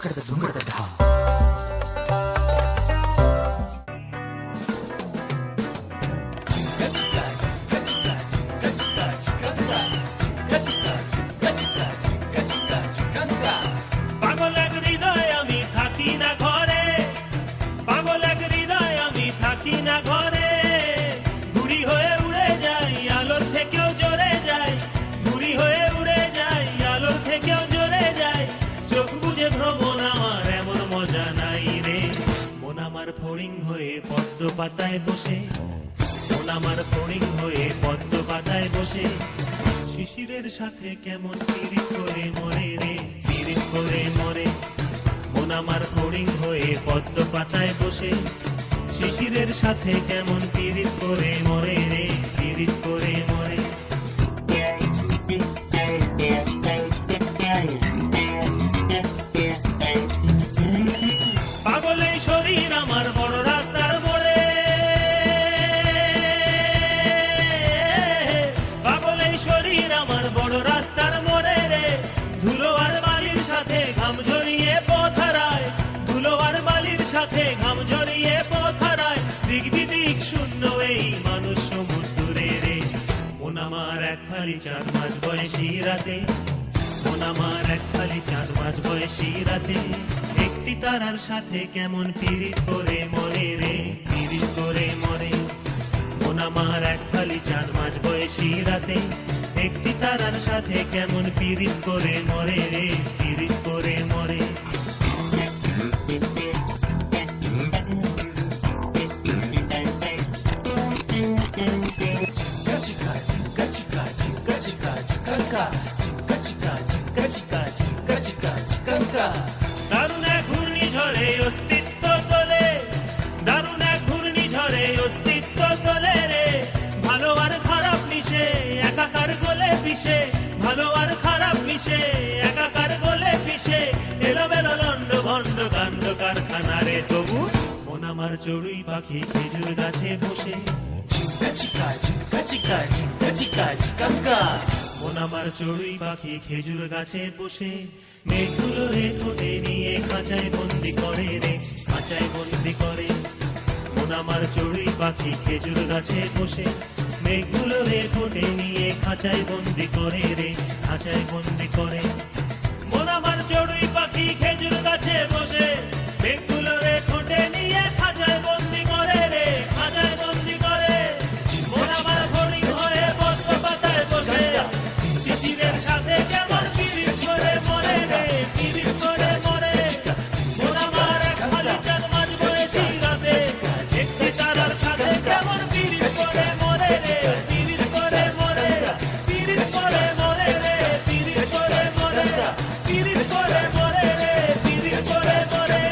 পাগল এক হৃদয় আমি থাকি না ঘরে, পাগল এক হৃদয় আমি থাকি না ঘরে। ঘুড়ি হয়ে উড়ে যাই আলোর থেকেও জোরে যাই, ঘুড়ি হয়ে উড়ে যাই আলোর থেকেও জোরে যাই। চোখ বুঝে ভ্রমণ আমার এমন মজা নাই রে। মন আমার ফড়িং হয়ে পদ্ম পাতায় বসে, মন আমার ফড়িং হয়ে পদ্ম পাতায় বসে। শিশিরের সাথে কেমন পিরিত করে মরে রে, পিরিত করে মরে। মন আমার ফড়িং হয়ে পদ্ম পাতায় বসে, শিশিরের সাথে কেমন পিরিত করে মরে রে, পিরিত করে মরে। পাগল এই শরীর আমার বড় রাস্তার মোড়ে, পাগল এই শরীর আমার বড় রাস্তার মোড়ে রে। ধুলো আর বালির সাথে ঘাম ঝরিয়ে পথ হারায়, ধুলো আর বালির সাথে ঘাম ঝরিয়ে পথ হারায়। দিক বিদিক শূন্য এই মানুষ সমুদ্রে রে। মন আমার এক ফালি চাঁদ মাঝ বয়সী রাতে, মন আমার এক ফালি চাঁদ মাঝ বয়সী রাতে। একটি তারার সাথে কেমন পিরিত করে মরে রে, পিরিত করে মরে। মন আমার এক ফালি চাঁদ মাঝ বয়সী রাতে, একটি তারার সাথে কেমন পিরিত করে মরে রে, পিরিত করে মরে। দারুণ এক ঘূর্ণিঝড়ে অস্তিত্ব চলে, দারুণ এক ঘূর্ণিঝড়ে অস্তিত্ব চলে রে। ভালো আর খারাপ মিশে একাকার গলে পিষে, ভালো আর খারাপ মিশে একাকার গলে পিষে। এলোমেলো লন্ড ভন্ড কাণ্ড কারখানা রে। তবু মন আমার চড়ুই পাখি খেজুর গাছে বসে, মন আমার চড়ুই পাখি খেজুর গাছে বসে। মেঘগুলো রে ঠোঁটে নিয়ে খাঁচায় বন্দি করে রে, খাঁচায় বন্দি করে। মন আমার চড়ুই পাখি খেজুর গাছে বসে, মেঘগুলো রে ঠোঁটে নিয়ে খাঁচায় বন্দি করে রে, খাঁচায় বন্দি করে। মন আমার চড়ুই পাখি খেজুর গাছে বসে, মেঘগুলো রে ঠোঁটে নিয়ে খাঁচায় বন্দি করে রে, খাঁচায় বন্দি করে। মন আমার ফড়িং হয়ে পদ্ম পাতায় বসে, শিশিরের সাথে কেমন পিরিত করে মরে রে, পিরিত করে মরে। মন আমার এক ফালি চাঁদ মাঝ বয়সী রাতে, একটি তারার সাথে কেমন পিরিত করে মরে রে, পিরিত করে মরে, পিরিত করে মরে রে, পিরিত করে মরে, পিরিত করে মরে রে, পিরিত করে মরে।